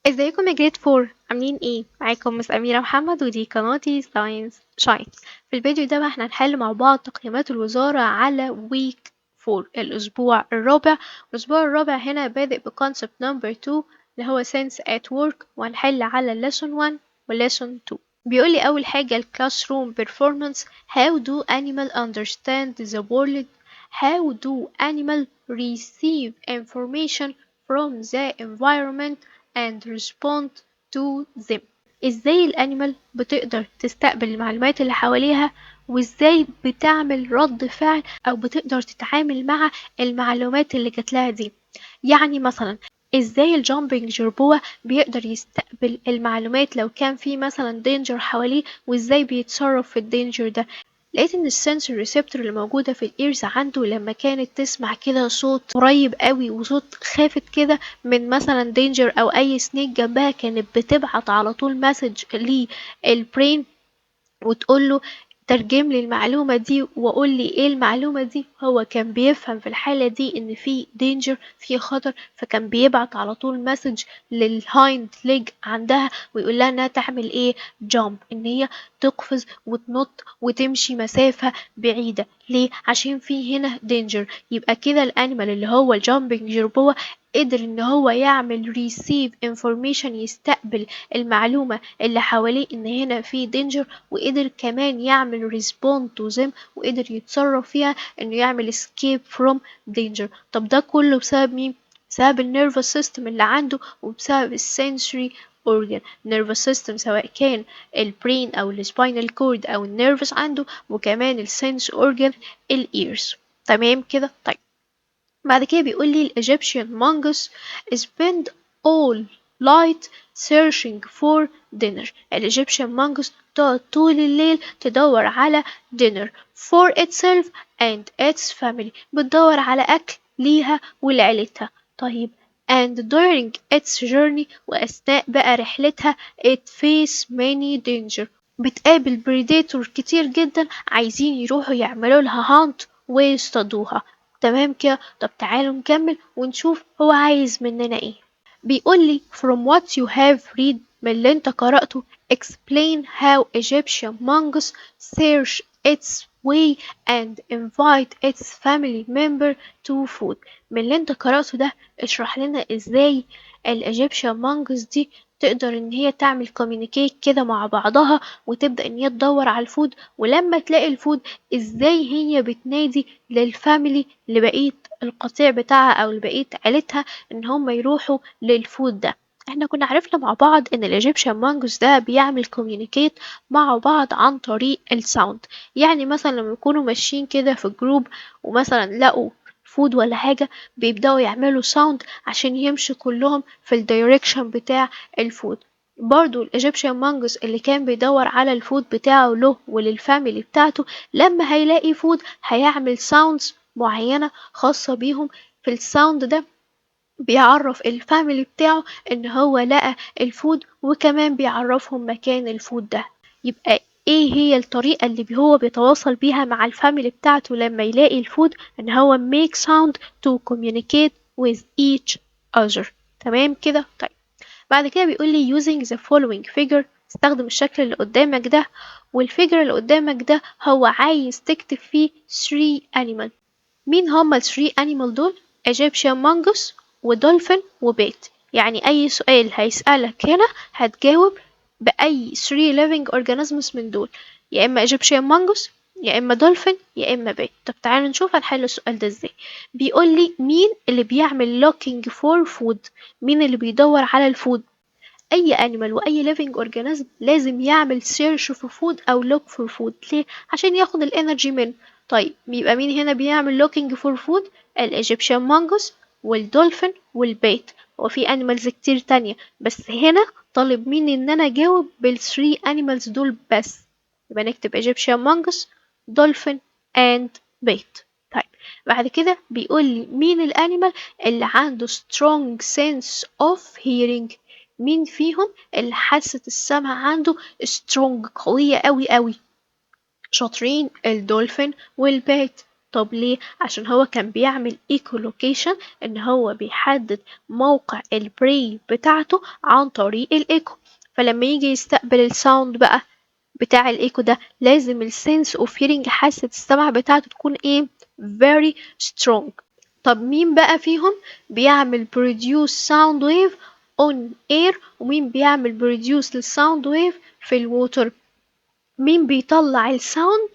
ازيكم يا جريد فور؟ عاملين ايه؟ معاكم مس أميرة محمد ودي قناتي ساينس شاين. في الفيديو ده بقى احنا هنحل مع بعض تقييمات الوزارة على ويك فور، الأسبوع الرابع. الأسبوع الرابع هنا بادئ بكونسبت نمبر 2 اللي هو sense at work، وهنحل على lesson 1 و lesson 2. بيقولي أول حاجة ال classroom performance. How do animal understand the world? How do animal receive information from the environment and respond to them؟ ازاي الانيمال بتقدر تستقبل المعلومات اللي حواليها، وازاي بتعمل رد فعل او بتقدر تتعامل مع المعلومات اللي جاتلها دي. يعني مثلا ازاي الجامبنج جربوع بيقدر يستقبل المعلومات لو كان في مثلا دينجر حواليه، وازاي بيتصرف في الدينجر ده. لقيت ان السنسور ريسبتور اللي موجودة في الايرز عنده لما كانت تسمع كده صوت قريب قوي وصوت خافت كده من مثلا دينجر او اي سنيك جنبها، كانت بتبعت على طول مسج للبرين وتقوله ترجم لي المعلومة دي وقول لي ايه المعلومة دي. هو كان بيفهم في الحالة دي ان في دينجر، في خطر، فكان بيبعت على طول مسج للهايند ليج عندها ويقول لها انها تعمل ايه، جامب، ان هي تقفز وتنط وتمشي مسافة بعيدة. ليه؟ عشان في هنا دينجر. يبقى كده الانيمال اللي هو الجامبنج جربوع قدر ان هو يعمل receive information، يستقبل المعلومة اللي حواليه ان هنا في danger، وقدر كمان يعمل respond to them، وقدر يتصرف فيها انه يعمل escape from danger. طب ده كله بسبب مين؟ بسبب النيرفس سيستم اللي عنده، وبسبب السنسوري organ. nervous system سواء كان البرين او السباينال كورد او النيرفس عنده، وكمان السنس organ الايرز. تمام كده؟ طيب بعد كده بيقول لي الإيجيبشن mongoose spend all night searching for dinner. الإيجيبشن mongoose تقعد طول الليل تدور على dinner for itself and its family، بتدور على أكل ليها ولعيلتها. طيب and during its journey، وأثناء بقى رحلتها it face many danger، بتقابل بريديتور كتير جدا عايزين يروحوا يعملوا لها هانت ويصطادوها. تمام كده؟ طب تعالوا نكمل ونشوف هو عايز مننا ايه. بيقول لي from what you have read، من اللي انت قرأته explain how Egyptian mongoose search its way and invite its family member to food. من اللي انت قرأته ده اشرح لنا ازاي الإيجيبشن mongoose دي تقدر ان هي تعمل communicate كده مع بعضها، وتبدأ ان هي تدور على الفود، ولما تلاقي الفود ازاي هي بتنادي للفاميلي، لبقية القطيع بتاعها او لبقية عيلتها، ان هم يروحوا للفود ده. احنا كنا عرفنا مع بعض ان الايجيبشن مانجوس ده بيعمل كوميونيكيت مع بعض عن طريق الساوند. يعني مثلا لما يكونوا ماشيين كده في جروب ومثلا لقوا فود ولا حاجة، بيبدأوا يعملوا ساوند عشان يمشوا كلهم في الدايركشن بتاع الفود. برضو الايجيبشن مانجوس اللي كان بيدور على الفود بتاعه له وللفاميلي بتاعته، لما هيلاقي فود هيعمل ساوندز معينة خاصة بيهم. في الساوند ده بيعرف الفاميلي بتاعه ان هو لقى الفود، وكمان بيعرفهم مكان الفود ده. يبقى ايه هي الطريقة اللي هو بيتواصل بيها مع الفاميلي بتاعته لما يلاقي الفود؟ ان هو make sound to communicate with each other. تمام كده؟ طيب بعد كده بيقول لي using the following figure، استخدم الشكل اللي قدامك ده، والفيجر اللي قدامك ده هو عايز تكتب فيه 3 animal. مين هما ال 3 animal دول؟ Egyptian mongoose ودولفين وبيت. يعني أي سؤال هيسألك هنا هتجاوب بأي 3 living organisms من دول، يا إما Egyptian mongoose يا إما دولفين يا إما بيت. طب تعالوا نشوف هنحل السؤال ده ازاي. بيقول لي مين اللي بيعمل looking for food؟ مين اللي بيدور على الفود؟ أي animal وأي living organism لازم يعمل search for food أو look for food. ليه؟ عشان ياخد الانرجي منه. طيب يبقى مين هنا بيعمل looking for food؟ الإيجيبشن mongoose والدولفين والبيت. وفي animals كتير تانية، بس هنا طالب مني إن أنا أجاوب بال3 animals دول بس. يبقى نكتب Egyptian mongoose dolphin and bait. طيب بعد كده بيقول لي مين الانيمال اللي عنده strong sense of hearing؟ مين فيهم اللي حاسة السمع عنده strong، قوية قوي قوي؟ شاطرين الدولفين والبيت. طب ليه؟ عشان هو كان بيعمل ايكولوكيشن، ان هو بيحدد موقع البري بتاعته عن طريق الايكو. فلما يجي يستقبل الساوند بقى بتاع الايكو ده، لازم السنس اوف هيرنج، حاسة السمع بتاعته، تكون ايه؟ very strong. طب مين بقى فيهم بيعمل produce sound wave on air، ومين بيعمل produce الساوند ويف في الووتر؟ مين بيطلع الساوند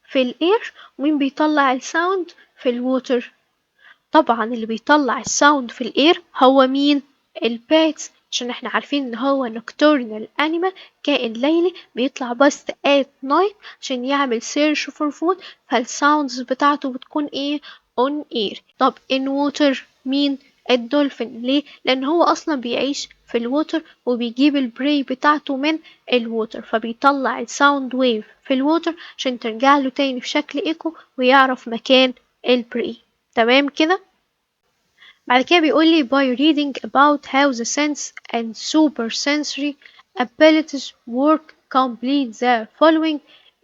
في الاير، ومين بيطلع الساوند في الووتر؟ طبعا اللي بيطلع الساوند في الاير هو مين؟ الباتس، عشان احنا عارفين ان هو nocturnal animal، كائن ليلي بيطلع بس at night عشان يعمل search for food، فالساوندز بتاعته بتكون ايه؟ on air. طب in water مين؟ الدولفين. ليه؟ لان هو اصلا بيعيش في الووتر وبيجيب البري بتاعته من الووتر، فبيطلع الساوند ويف في الووتر عشان ترجع له تاني في شكل ايكو ويعرف مكان البري. تمام كده؟ بعد كده بيقول لي by reading about how the sense and supersensory abilities work complete the following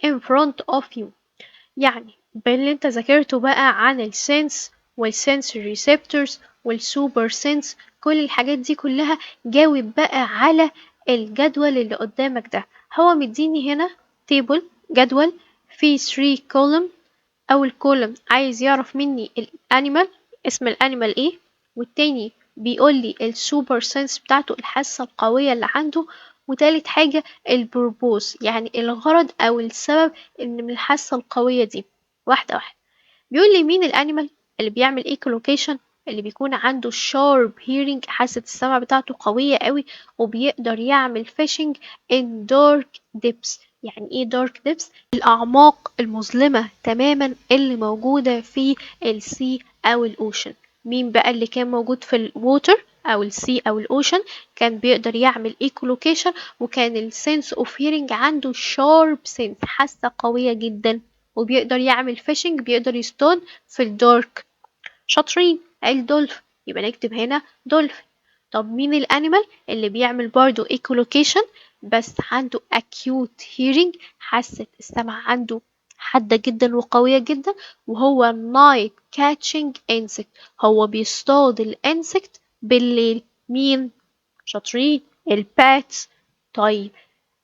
in front of you. يعني باللي انت ذاكرته بقى عن السنس والسنسوري ريسبتورز والسوبر سنس، كل الحاجات دي كلها جاوب بقى على الجدول اللي قدامك ده. هو مديني هنا تيبل، جدول فيه 3 كولوم. اول كولوم عايز يعرف مني الانيمال، اسم الانيمال ايه، والتاني بيقول لي السوبر سنس بتاعته، الحاسة القوية اللي عنده، وتالت حاجة البروبوز، يعني الغرض او السبب ان من الحاسة القوية دي. واحدة واحدة. بيقول لي مين الانيمال اللي بيعمل ايكولوكيشن، اللي بيكون عنده sharp hearing، حاسة السمع بتاعته قوية قوي، وبيقدر يعمل fishing in dark depths. يعني ايه dark depths؟ الأعماق المظلمة تماما اللي موجودة في السي أو الأوشن. مين بقى اللي كان موجود في الووتر أو السي أو الأوشن كان بيقدر يعمل ايكولوكيشن، وكان السنس اوف هيرنج عنده sharp sense، حاسة قوية جدا، وبيقدر يعمل فيشنج، بيقدر يصطاد في الدارك. شاطرين. الدولفين، يبقى نكتب هنا دولفين. طب مين الانيمال اللي بيعمل برضو ايكولوكيشن بس عنده acute hearing، حاسة السمع عنده حادة جدا وقوية جدا، وهو night catching insect، هو بيصطاد الانسكت بالليل. مين؟ شاطرين. الباتس. طيب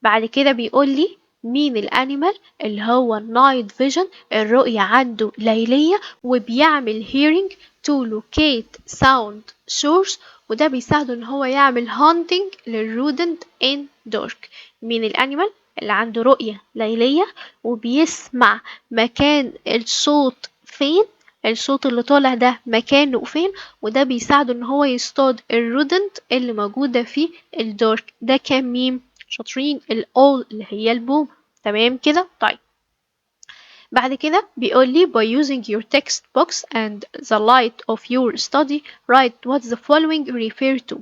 بعد كده بيقول لي مين الانيمال اللي هو النايت فيجن، الرؤية عنده ليلية، وبيعمل hearing to locate sound source، وده بيساعده ان هو يعمل hunting للرودنت in dark. مين الانيمال اللي عنده رؤية ليلية وبيسمع مكان الصوت فين، الصوت اللي طالع ده مكانه فين، وده بيساعده ان هو يصطاد الرودنت اللي موجودة في الدارك. ده كان مين؟ شاطرين. الأول اللي هي البوم. تمام كده؟ طيب بعد كده بيقول لي by using your text box and the light of your study write what the following refer to.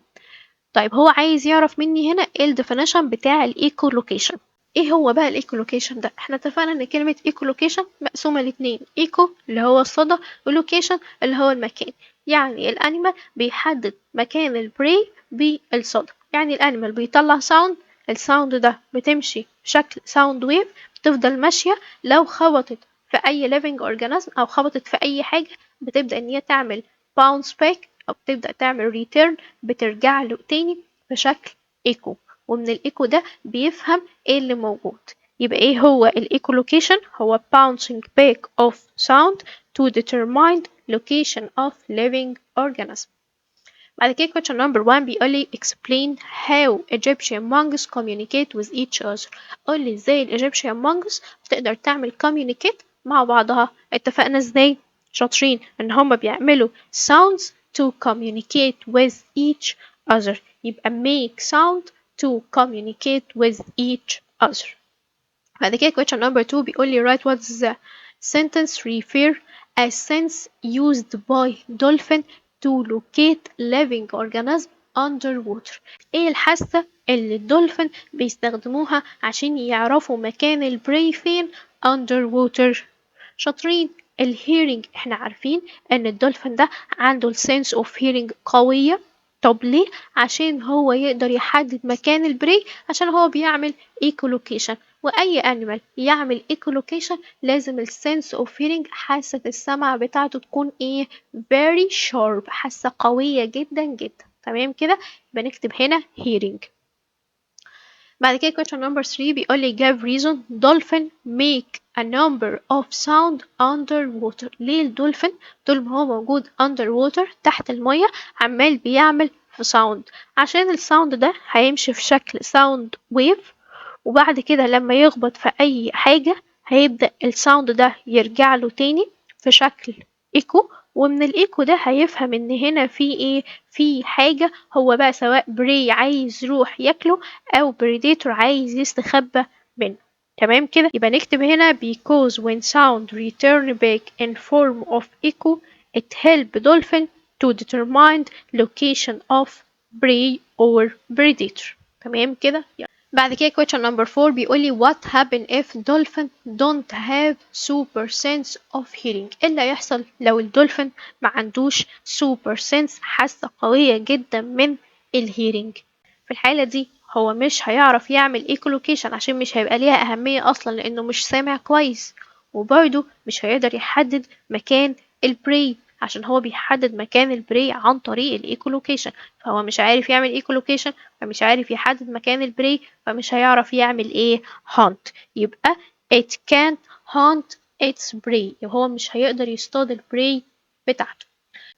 طيب هو عايز يعرف مني هنا ايه الديفينيشن بتاع الايكولوكيشن. ايه هو بقى الايكولوكيشن ده؟ احنا اتفقنا ان كلمة ايكولوكيشن مقسومة لاتنين، ايكو اللي هو الصدى، ولوكيشن اللي هو المكان. يعني الانيمال بيحدد مكان البري بالصدى. يعني الانيمال بيطلع ساوند، الساوند ده بتمشي بشكل ساوند ويف، بتفضل ماشية، لو خبطت في اي living organism او خبطت في اي حاجة بتبدأ ان هي تعمل bounce back او بتبدأ تعمل return، بترجع له تاني بشكل ايكو، ومن الايكو ده بيفهم ايه اللي موجود. يبقى ايه هو الايكولوكيشن؟ هو bouncing back of sound to determine location of living organism. بعد كده question number 1 بيقول لي explain how Egyptian monks communicate with each other. قول لي ازاي الإيجيبشن monks بتقدر تعمل communicate مع بعضها. اتفقنا ازاي؟ شاطرين ان هم بيعملوا sounds to communicate with each other. يبقى make sound to communicate with each other. بعد كده question number 2 بيقول لي write what the sentence refer as sense used by dolphin to locate living organism underwater. ايه الحاسة اللي الدولفين بيستخدموها عشان يعرفوا مكان البري فين underwater؟ شاطرين. الهيرنج، احنا عارفين ان الدولفين ده عنده السنس اوف هيرنج قوية. طب ليه؟ عشان هو يقدر يحدد مكان البري، عشان هو بيعمل ايكولوكيشن. وأي animal يعمل echolocation لازم الsense of hearing حاسة السمع بتاعته تكون إيه very sharp، حاسة قوية جدا جدا. تمام كده، يبقى نكتب هنا hearing. بعد كده question number 3 بيقول لي give reason dolphin make a number of sound underwater. ليه الدولفين طول ما هو موجود underwater تحت المية عمال بيعمل في sound؟ عشان الساوند ده هيمشي في شكل sound wave، وبعد كده لما يخبط في أي حاجة هيبدأ الساوند ده يرجع له تاني في شكل إيكو، ومن الإيكو ده هيفهم إن هنا في إيه، في حاجة، هو بقى سواء بري عايز يروح ياكله أو بريديتور عايز يستخبى منه. تمام كده، يبقى نكتب هنا because when sound return back in form of echo it help dolphin to determine location of prey or predator. تمام كده. بعد كده question number 4 بيقول لي what happen if dolphin don't have super sense of hearing. ايه اللي هيحصل لو الدولفين ما عندوش super sense، حاسة قوية جدا من الهيرنج؟ في الحالة دي هو مش هيعرف يعمل echolocation عشان مش هيبقى ليها أهمية أصلا لأنه مش سامع كويس، وبرضه مش هيقدر يحدد مكان البري عشان هو بيحدد مكان البري عن طريق الايكولوكيشن، فهو مش عارف يعمل ايكولوكيشن فمش عارف يحدد مكان البري، فمش هيعرف يعمل ايه hunt. يبقى it can't hunt its prey، يبقى هو مش هيقدر يصطاد البري بتاعته.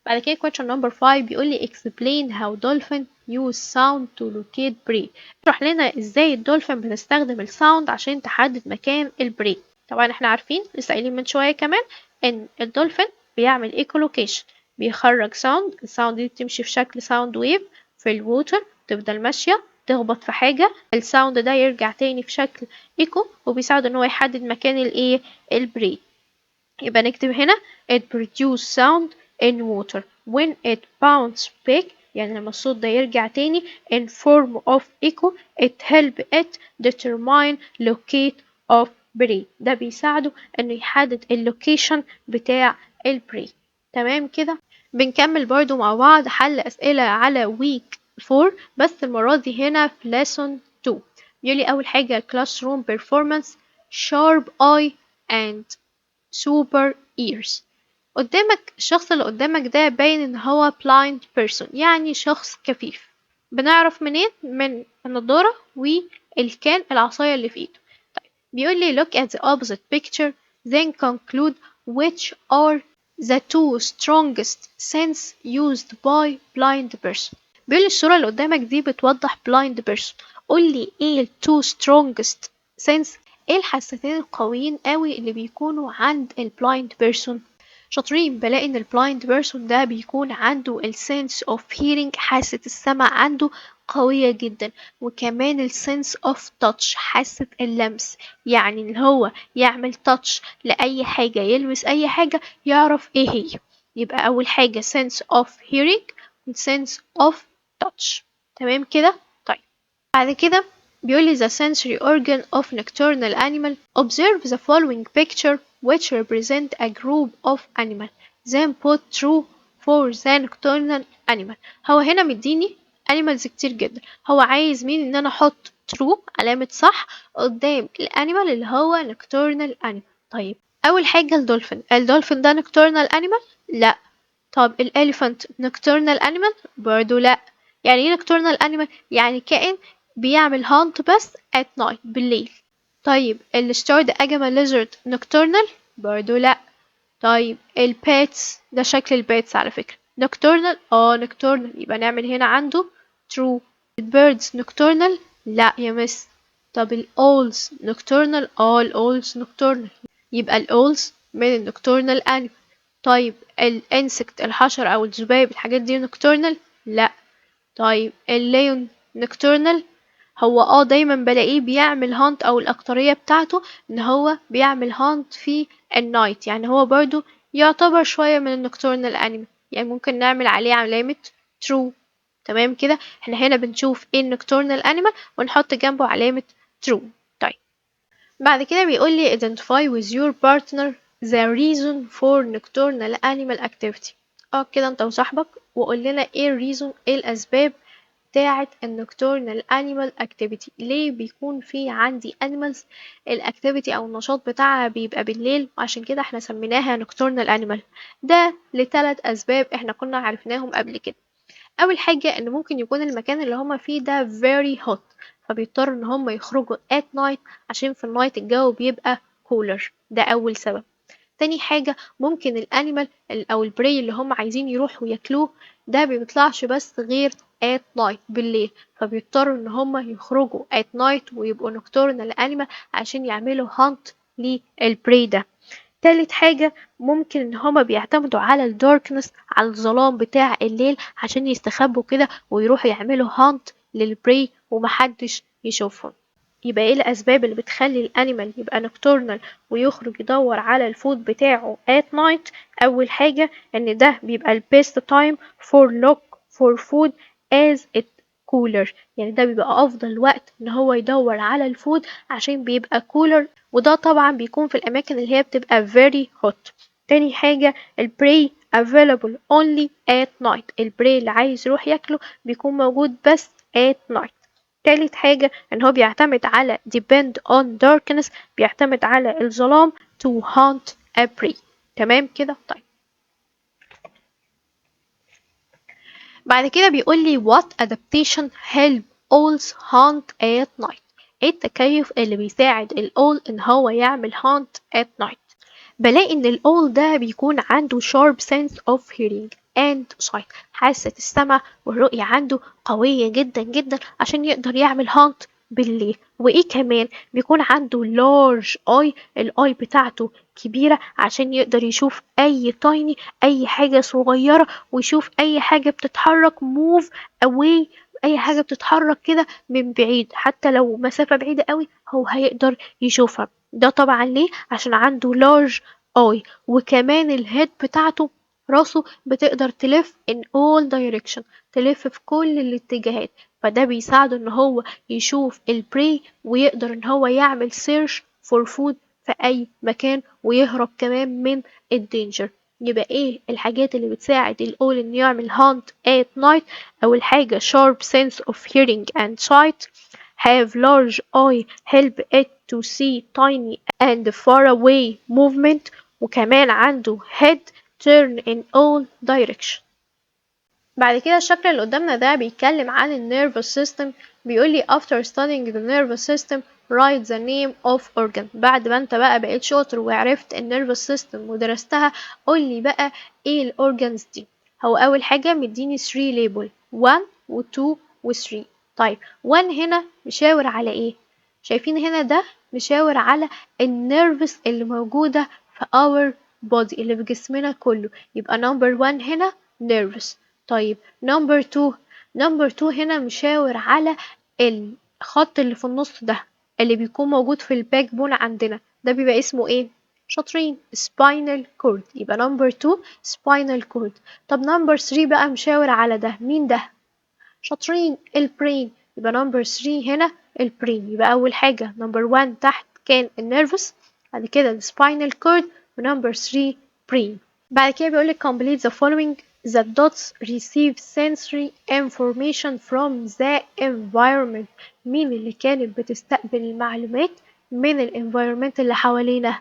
بعد كده question number 5 بيقول لي explain how dolphin use sound to locate prey. اشرح لنا ازاي الدولفين بتستخدم الساوند عشان تحدد مكان البري. طبعا احنا عارفين لسه قايلين من شويه كمان ان الدولفين بيعمل ايكولوكيشن، بيخرج ساوند، الساوند دي بتمشي في شكل ساوند ويف في الووتر، تفضل ماشيه تخبط في حاجه، الساوند ده يرجع تاني في شكل ايكو وبيساعد ان هو يحدد مكان الايه البري. يبقى نكتب هنا it produce sound in water when it bounce back، يعني لما الصوت ده يرجع تاني in form of echo it help it determine locate of prey، ده بيساعده انه يحدد اللوكيشن بتاع البري. تمام كده، بنكمل برضو مع بعض حل أسئلة على week 4 بس المرة دي هنا في lesson 2. بيقولي أول حاجة classroom performance sharp eye and super ears. قدامك الشخص اللي قدامك ده باين ان هو blind person، يعني شخص كفيف. بنعرف منين؟ من النضارة والكان العصاية اللي في ايده. طيب بيقول لي look at the opposite picture then conclude which are the two strongest sense used by blind person. بيقول لي الصورة اللي قدامك دي بتوضح blind person، قول لي ايه ال two strongest sense، ايه الحاستين القويين قوي اللي بيكونوا عند البلايند بيرسون. شاطرين، بلاقي ان البلايند بيرسون ده بيكون عنده السنس اوف هيرنج، حاسة السمع عنده قوية جدا، وكمان السنس اوف تاتش حاسة اللمس، يعني ان هو يعمل تاتش لأي حاجة، يلمس أي حاجة يعرف ايه هي. يبقى أول حاجة sense of hearing و sense of touch. تمام كده؟ طيب بعد كده بيقولي the sensory organ of nocturnal animal observe the following picture which represent a group of animal then put true for the nocturnal animal. هو هنا مديني animals كتير جدا، هو عايز مين ان انا احط true علامة صح قدام الانيمال اللي هو nocturnal animal. طيب اول حاجة الدولفين ده nocturnal animal؟ لا. طب الاليفانت nocturnal animal؟ برضو لا. يعني ايه nocturnal animal؟ يعني كائن بيعمل هانت بس at night بالليل. طيب الستارد اجاما ليزرد nocturnal؟ برضو لا. طيب البيتس ده شكل البيتس على فكرة nocturnal؟ nocturnal، يبقى نعمل هنا عنده true. البيردز nocturnal؟ لا يا مس. طب الاولز nocturnal؟ الاولز nocturnal، يبقى الاولز من النocturnal animal. طيب الانسكت الحشر او الذباب الحاجات دي nocturnal؟ لا. طيب الليون nocturnal؟ هو دايما بلاقيه بيعمل هانت او الاكترية بتاعته ان هو بيعمل هانت في النايت، يعني هو برضو يعتبر شوية من النكتورنال انيمال، يعني ممكن نعمل عليه علامة true. تمام كده، احنا هنا بنشوف ايه النكتورنال انيمال ونحط جنبه علامة true. طيب بعد كده بيقول لي identify with your partner the reason for nocturnal animal activity. كده انت وصاحبك وقول لنا ايه الريزون، ايه الاسباب بتاعة النocturnal animal activity. ليه بيكون في عندي animals الactivity أو النشاط بتاعها بيبقى بالليل، وعشان كده احنا سميناها nocturnal animal. ده لثلاث أسباب احنا كنا عرفناهم قبل كده. أول حاجة إن ممكن يكون المكان اللي هما فيه ده very hot، فبيضطروا إن هما يخرجوا at night عشان في النايت الجو بيبقى cooler. ده أول سبب. تاني حاجة ممكن الانيمال أو البري اللي هم عايزين يروحوا ياكلوه ده مبيطلعش بس غير at night بالليل، فبيضطروا إن هم يخرجوا at night ويبقوا nocturnal animal عشان يعملوا hunt للبري ده. تالت حاجة ممكن إن هما بيعتمدوا على الداركنس، على الظلام بتاع الليل عشان يستخبوا كده ويروحوا يعملوا هانت للبري ومحدش يشوفهم. يبقى ايه الأسباب اللي بتخلي الأنيمال يبقى نكتورنال ويخرج يدور على الفود بتاعه at night؟ أول حاجة إن ده بيبقى ال best time for look for food as it cooler، يعني ده بيبقى أفضل وقت إن هو يدور على الفود عشان بيبقى cooler، وده طبعا بيكون في الأماكن اللي هي بتبقى very hot. تاني حاجة ال prey available only at night، البري اللي عايز يروح ياكله بيكون موجود بس at night. تالت حاجة إن هو بيعتمد على depend on darkness، بيعتمد على الظلام to hunt a prey. تمام كده؟ طيب بعد كده بيقول لي what adaptation help owls hunt at night؟ ايه التكيف اللي بيساعد الأول إن هو يعمل hunt at night؟ بلاقي إن الأول ده بيكون عنده sharp sense of hearing and sight، حاسة السمع والرؤية عنده قوية جدا جدا عشان يقدر يعمل هانت بالليل. وإيه كمان بيكون عنده large eye، الآي بتاعته كبيرة عشان يقدر يشوف أي tiny، أي حاجة صغيرة، ويشوف أي حاجة بتتحرك move away، أي حاجة بتتحرك كده من بعيد حتى لو مسافة بعيدة قوي هو هيقدر يشوفها. ده طبعا ليه؟ عشان عنده large eye، وكمان الهيد بتاعته راسه بتقدر تلف in all direction، تلف في كل الاتجاهات، فده بيساعده ان هو يشوف البري ويقدر ان هو يعمل search for food في اي مكان ويهرب كمان من الدينجر. يبقى ايه الحاجات اللي بتساعد الأول انه يعمل hunt at night؟ اول حاجة sharp sense of hearing and sight، have large eye help it to see tiny and far away movement، وكمان عنده head turn in all direction. بعد كده الشكل اللي قدامنا ده بيتكلم عن ال nervous system. بيقول لي after studying the nervous system write the name of organ. بعد ما انت بقى بقيت شاطر وعرفت ال nervous system ودرستها، قول لي بقى ايه ال organs دي. هو اول حاجة مديني 3 label 1 و 2 و 3. طيب 1 هنا مشاور على ايه؟ شايفين هنا ده مشاور على النيرفس اللي موجودة في our body اللي في جسمنا كله، يبقى number 1 هنا nervous. طيب number 2، number 2 هنا مشاور على الخط اللي في النص ده اللي بيكون موجود في الباك بون عندنا، ده بيبقى اسمه ايه؟ شاطرين spinal cord، يبقى number 2 spinal cord. طب number 3 بقى مشاور على ده، مين ده؟ شاطرين البرين، يبقى نمبر 3 هنا البرين. يبقى أول حاجة نمبر 1 تحت كان النيرفس، بعد كده السباينال كورد، ونمبر 3 برين. بعد كده بيقولك complete the following: the dots receive sensory information from the environment. مين اللي كانت بتستقبل المعلومات من الانفايرمنت اللي حوالينا؟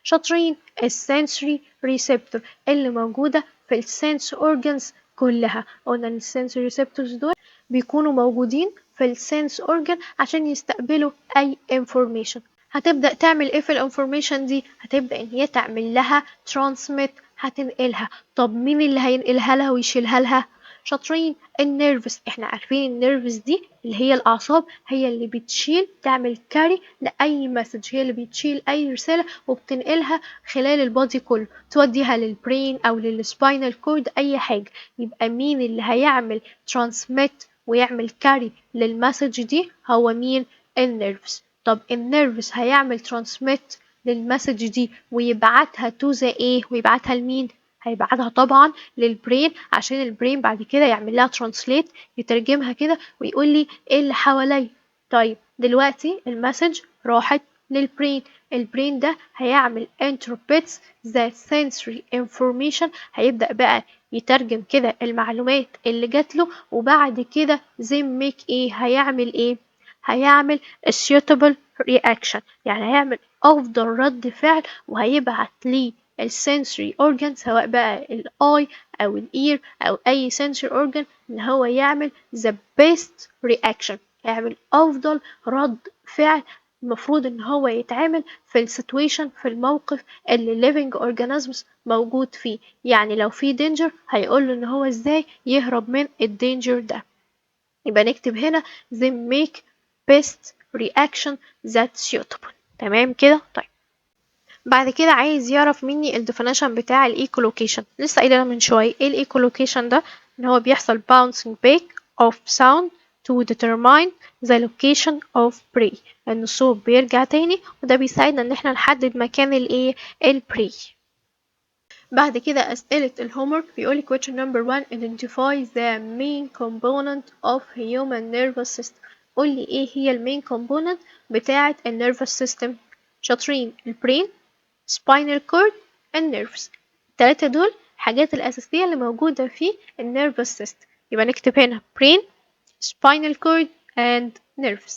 شاطرين السنسوري ريسبتور اللي موجودة في السنس اورجانز كلها. قلنا ان السنسوري ريسبتورز دول بيكونوا موجودين في السنس اورجان عشان يستقبلوا اي انفورميشن. هتبدأ تعمل ايه في الانفورميشن دي؟ هتبدأ ان هي تعمل لها ترانسميت، هتنقلها. طب مين اللي هينقلها لها ويشيلها لها؟ شاطرين النيرفس. احنا عارفين النيرفس دي اللي هي الاعصاب، هي اللي بتشيل تعمل كاري لاي مسج، هي اللي بتشيل اي رساله وبتنقلها خلال البادي كله، توديها للبرين او للسباينال كورد اي حاجه. يبقى مين اللي هيعمل ترانسميت ويعمل كاري للمسج دي؟ هو مين؟ النيرفس. طب النيرفس هيعمل ترانسميت للمسج دي ويبعتها تو ذا ايه؟ ويبعتها لمين؟ هيبعتها طبعا للبرين عشان البرين بعد كده يعمل لها ترانسليت، يترجمها كده ويقول لي ايه اللي حواليا. طيب دلوقتي المسج راحت للبرين، البرين ده هيعمل interprets the sensory information، هيبدأ بقى يترجم كده المعلومات اللي جات له، وبعد كده then make ايه، هيعمل ايه، هيعمل a suitable reaction، يعني هيعمل افضل رد فعل، وهيبعت ليه السنسوري organ سواء بقى الاي او الاير او اي sensory organ ان هو يعمل the best reaction، يعمل افضل رد فعل المفروض ان هو يتعامل في السيتويشن، في الموقف اللي living organisms موجود فيه. يعني لو في danger هيقوله ان هو ازاي يهرب من الدينجر ده. يبقى نكتب هنا then make best reaction that's suitable. تمام كده؟ طيب بعد كده عايز يعرف مني الديفينيشن بتاع الايكولوكيشن. لسه قايلها من شويه. ايه الايكولوكيشن ده؟ ان هو بيحصل bouncing back of sound to determine the location of prey، ان الصوت بيرجع تاني، وده بيساعدنا ان احنا نحدد مكان الايه، البري. بعد كده أسئلة الهومورك بيقولي question number 1 identify the main component of human nervous system. قولي ايه هي المين component بتاعة النيرفس system. شاطرين. البرين، spinal cord and nerves. التلاتة دول الحاجات الأساسية اللي موجودة في النيرفس system. يبقى نكتب هنا brain, spinal cord and nerves.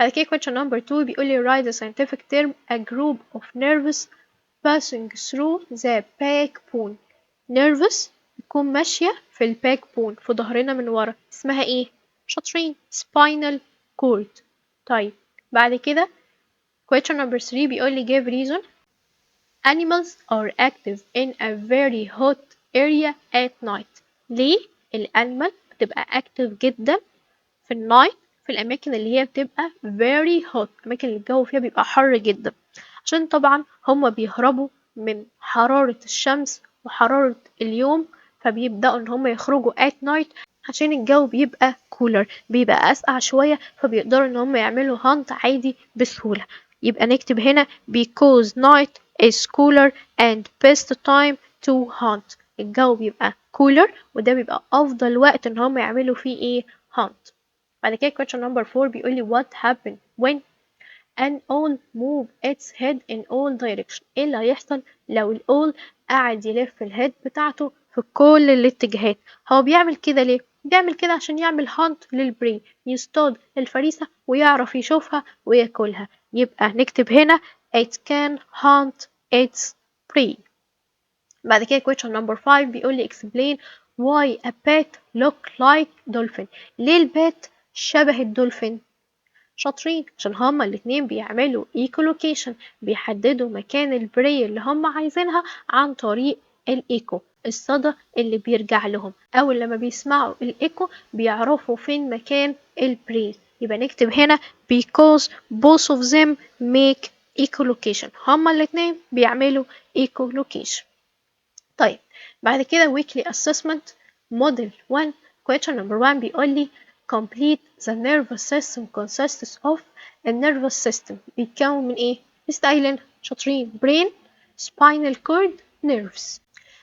بعد كده question number 2 بيقولي write the scientific term a group of nerves passing through the backbone. nervous بتكون ماشية في الباك في ظهرنا من ورا، اسمها ايه؟ شاطرين. spinal cord. طيب بعد كده question number 3 بيقولي give reason. Animals are active in a very hot area at night. ليه الأنيمال بتبقى active جدا في النايت، في الأماكن اللي هي بتبقى very hot، الأماكن اللي الجو فيها بيبقى حر جدا، عشان طبعا هما بيهربوا من حرارة الشمس وحرارة اليوم، فبيبدأوا إن هما يخرجوا at night عشان الجو بيبقى cooler، بيبقى أسقع شوية، فبيقدروا إن هما يعملوا hunt عادي بسهولة. يبقى نكتب هنا because night is cooler and best time to hunt. الجو بيبقى cooler وده بيبقى أفضل وقت إن هما يعملوا فيه إيه، hunt. بعد كده question number 4 بيقولي what happened when an owl move its head in all direction. ايه اللي هيحصل لو الأول قاعد يلف الهيد بتاعته في كل الاتجاهات؟ هو بيعمل كده ليه؟ بيعمل كده عشان يعمل hunt للبري، يصطاد الفريسة ويعرف يشوفها وياكلها. يبقى نكتب هنا it can hunt its prey. بعد كده question number 5 بيقولي explain why a bat look like dolphin. ليه البات شبه الدولفين؟ شاطرين. عشان هما الاتنين بيعملوا echolocation، بيحددوا مكان البري اللي هما عايزينها عن طريق الايكو، الصدى اللي بيرجع لهم. أول لما بيسمعوا الايكو بيعرفوا فين مكان البري. يبقى نكتب هنا because both of them make echolocation، هما الاتنين بيعملوا echolocation. طيب بعد كده weekly assessment model 1 question number 1 بيقولي complete the nervous system consists of a nervous system بيتكون من ايه؟ لسه قايلين. شاطرين. brain, spinal cord, nerves.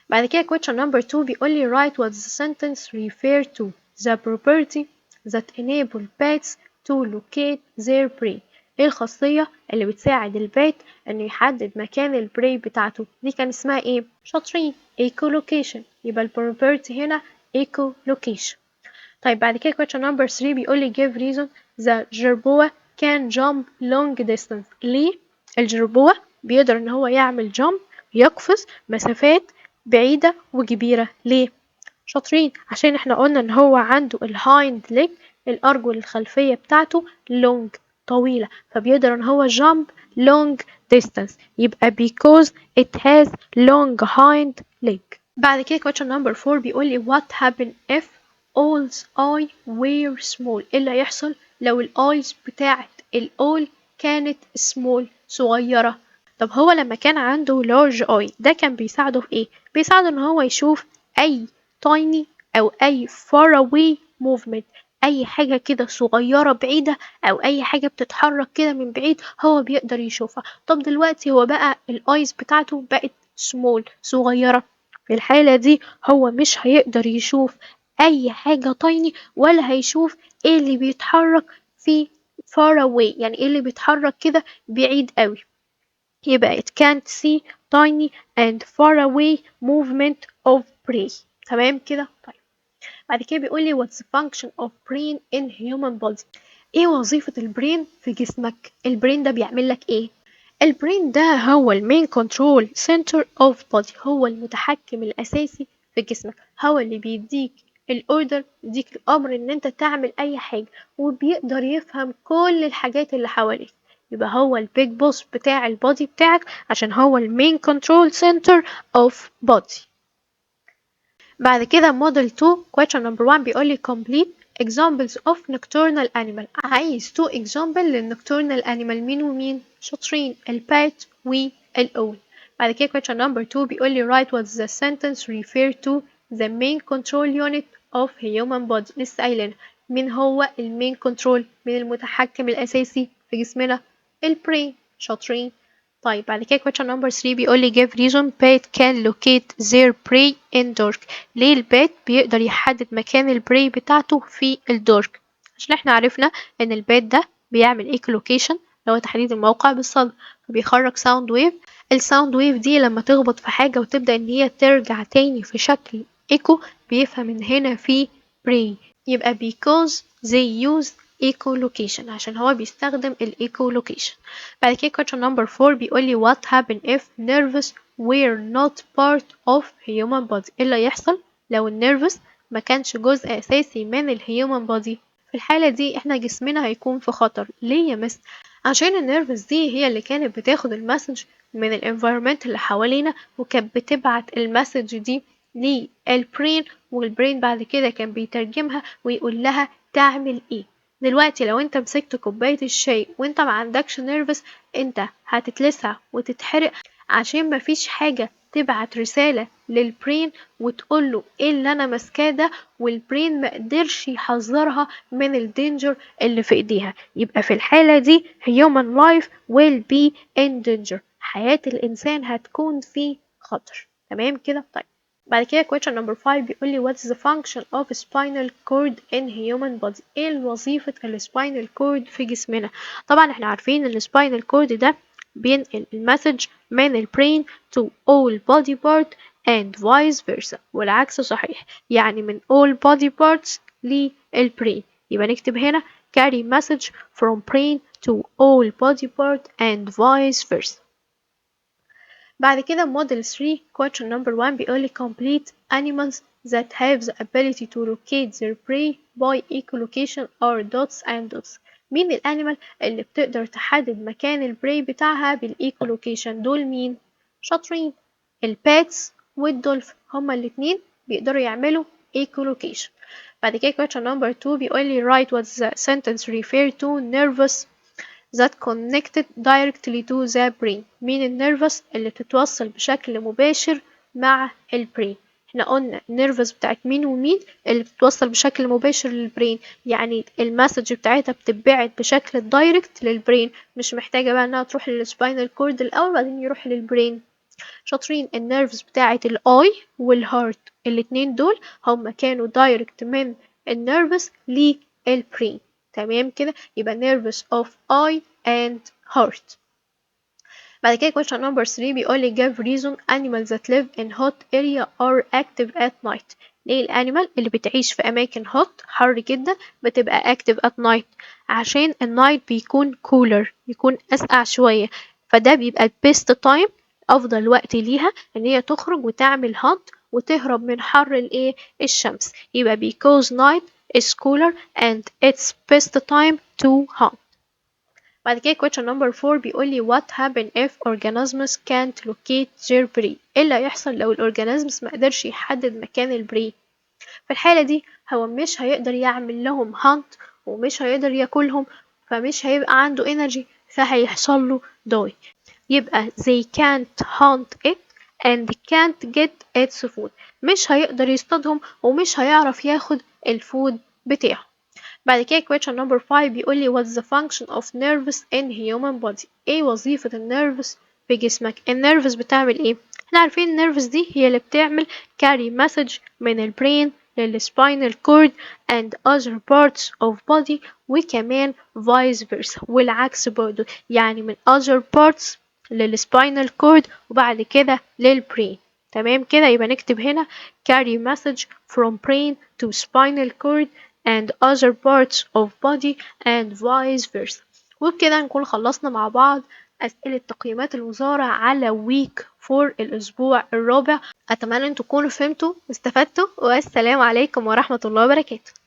بعد كده question number 2 بيقولي write what the sentence refer to the property that enable bats to locate their prey. ايه الخاصية اللي بتساعد البات انه يحدد مكان البري بتاعته؟ دي كان اسمها ايه؟ شاطرين. echolocation. يبقى البروبرتي هنا echolocation. طيب بعد كده question number 3 بيقولي give reason the jerboa can jump long distance. ليه الجربوع بيقدر ان هو يعمل jump، يقفز مسافات بعيدة وكبيرة؟ ليه؟ شاطرين. عشان احنا قلنا ان هو عنده الهايند ليج، الارجل الخلفية بتاعته long طويلة، فبيقدر ان هو jump long distance. يبقى because it has long hind leg. بعد كده question number 4 بيقول what happen if all's eye were small. ايه اللي هيحصل لو الايز بتاعت الاول كانت small صغيرة؟ طب هو لما كان عنده large eye ده كان بيساعده في ايه؟ بيساعده ان هو يشوف اي tiny أو أي far away movement، أي حاجة كده صغيرة بعيدة أو أي حاجة بتتحرك كده من بعيد هو بيقدر يشوفها. طب دلوقتي هو بقى الأيز بتاعته بقت small صغيرة، في الحالة دي هو مش هيقدر يشوف أي حاجة tiny ولا هيشوف إيه اللي بيتحرك في far away، يعني إيه اللي بيتحرك كده بعيد قوي. يبقى it can't see tiny and far away movement of prey. تمام كده. طيب بعد كده بيقول لي what's the function of brain in human body. ايه وظيفة البرين في جسمك؟ البرين ده بيعمل لك ايه؟ البرين ده هو المين كنترول سنتر اوف بودي، هو المتحكم الاساسي في جسمك، هو اللي بيديك الاوردر، يديك الامر ان انت تعمل اي حاجة، وبيقدر يفهم كل الحاجات اللي حواليك. يبقى هو البيج بوس بتاع البودي بتاعك عشان هو المين كنترول سنتر اوف بودي. بعد كده موديل 2 question number 1 بيقول لي complete examples of nocturnal animal. عايز 2 example للnocturnal animal. مين ومين؟ شاطرين، البات والأول. بعد كده question number 2 بيقول لي write what the sentence refer to the main control unit of human body. لسه قايلين مين هو المين كنترول، مين المتحكم الأساسي في جسمنا؟ البرين. شاطرين. طيب بعد كده question number 3 بيقول لي give reason pet can locate their prey in dark. ليه البات بيقدر يحدد مكان البري بتاعته في الدارك؟ عشان احنا عرفنا ان البات ده بيعمل ايكولوكيشن اللي هو تحديد الموقع بالصدى، فبيخرج ساوند ويف. الساوند ويف دي لما تخبط في حاجة وتبدأ ان هي ترجع تاني في شكل ايكو، بيفهم ان هنا في بري. يبقى because they use echolocation، عشان هو بيستخدم الايكولوكيشن. بعد كده question number 4 بيقول لي what happen if nerves were not part of human body. ايه اللي يحصل لو النيرفس ما كانش جزء اساسي من الهيومن بودي؟ في الحالة دي احنا جسمنا هيكون في خطر. ليه يا مس؟ عشان النيرفس دي هي اللي كانت بتاخد المسج من الانفيرومنت اللي حوالينا، وكانت بتبعت المسج دي للبرين، والبرين بعد كده كان بيترجمها ويقول لها تعمل ايه. دلوقتي لو انت مسكت كوباية الشاي وانت ما عندكش نيرفس، انت هتتلسع وتتحرق، عشان مفيش حاجة تبعت رسالة للبرين وتقوله ايه اللي انا ماسكاه ده، والبرين مقدرش يحذرها من الدينجر اللي في ايديها. يبقى في الحالة دي human life will be in danger، حياة الانسان هتكون في خطر. تمام كده. طيب بعد كده question number 5 بيقول لي what's the function of spinal cord in human body. ايه وظيفة السباينال كورد في جسمنا؟ طبعا احنا عارفين ان السباينال كورد ده بينقل المسج من البرين to all body part and vice versa، والعكس صحيح، يعني من all body parts للبرين. يبقى نكتب هنا carry message from brain to all body part and vice versa. بعد كده model 3 question number 1 بيقول complete animals that have the ability to locate their prey by echolocation are dots and dots. مين الانيمال اللي بتقدر تحدد مكان البري بتاعها بالايكولوكيشن؟ دول مين؟ شاطرين، الباتس والدولفين، هما الاتنين بيقدروا يعملوا ايكولوكيشن. بعد كده question number 2 بيقول write what the sentence refer to nervous that connected directly to the brain. مين النيرفس اللي بتتوصل بشكل مباشر مع البرين؟ احنا قلنا النيرفس بتاعت مين ومين اللي بتتوصل بشكل مباشر للبرين، يعني المسج بتاعتها بتتبعت بشكل دايركت للبرين، مش محتاجة بقى انها تروح للسباينال كورد الاول بعدين يروح للبرين. شاطرين. النيرفز بتاعت الاي والهارت الاتنين دول هما كانوا دايركت من النيرفز للبرين. تمام كده. يبقى nervous of eye and heart. بعد كده question number 3 بيقول give reason animals that live in hot area are active at night. ليه الانيمال اللي بتعيش في اماكن hot حر جدا بتبقى active at night؟ عشان النايت بيكون cooler، بيكون اسقع شوية، فده بيبقى البيست تايم، افضل وقت ليها ان هي تخرج وتعمل hunt وتهرب من حر الايه الشمس. يبقى because night is cooler and it's best time to hunt. بعد كده question number 4 بيقول what happen if organisms can't locate their prey. ايه اللي هيحصل لو الأورجانيزمز ما قدرش يحدد مكان البري؟ في الحالة دي هو مش هيقدر يعمل لهم hunt ومش هيقدر ياكلهم، فمش هيبقى عنده energy، فهيحصل له die. يبقى they can't hunt it and can't get its food، مش هيقدر يصطادهم ومش هيعرف ياخد الفود بتاعه. بعد كده question number 5 بيقول لي what's the function of nerves in human body. ايه وظيفة النيرفز في جسمك؟ النيرفز بتعمل ايه؟ احنا عارفين النيرفز دي هي اللي بتعمل carry message من البرين للspinal cord and other parts of body، وكمان vice versa، والعكس برضو، يعني من other parts للspinal cord وبعد كده للبرين. تمام كده، يبقى نكتب هنا carry message from brain to spinal cord and other parts of body and vice versa. وبكده نكون خلصنا مع بعض أسئلة تقييمات الوزارة على week 4 الأسبوع الرابع. أتمنى أن تكونوا فهمتوا واستفدتوا، والسلام عليكم ورحمة الله وبركاته.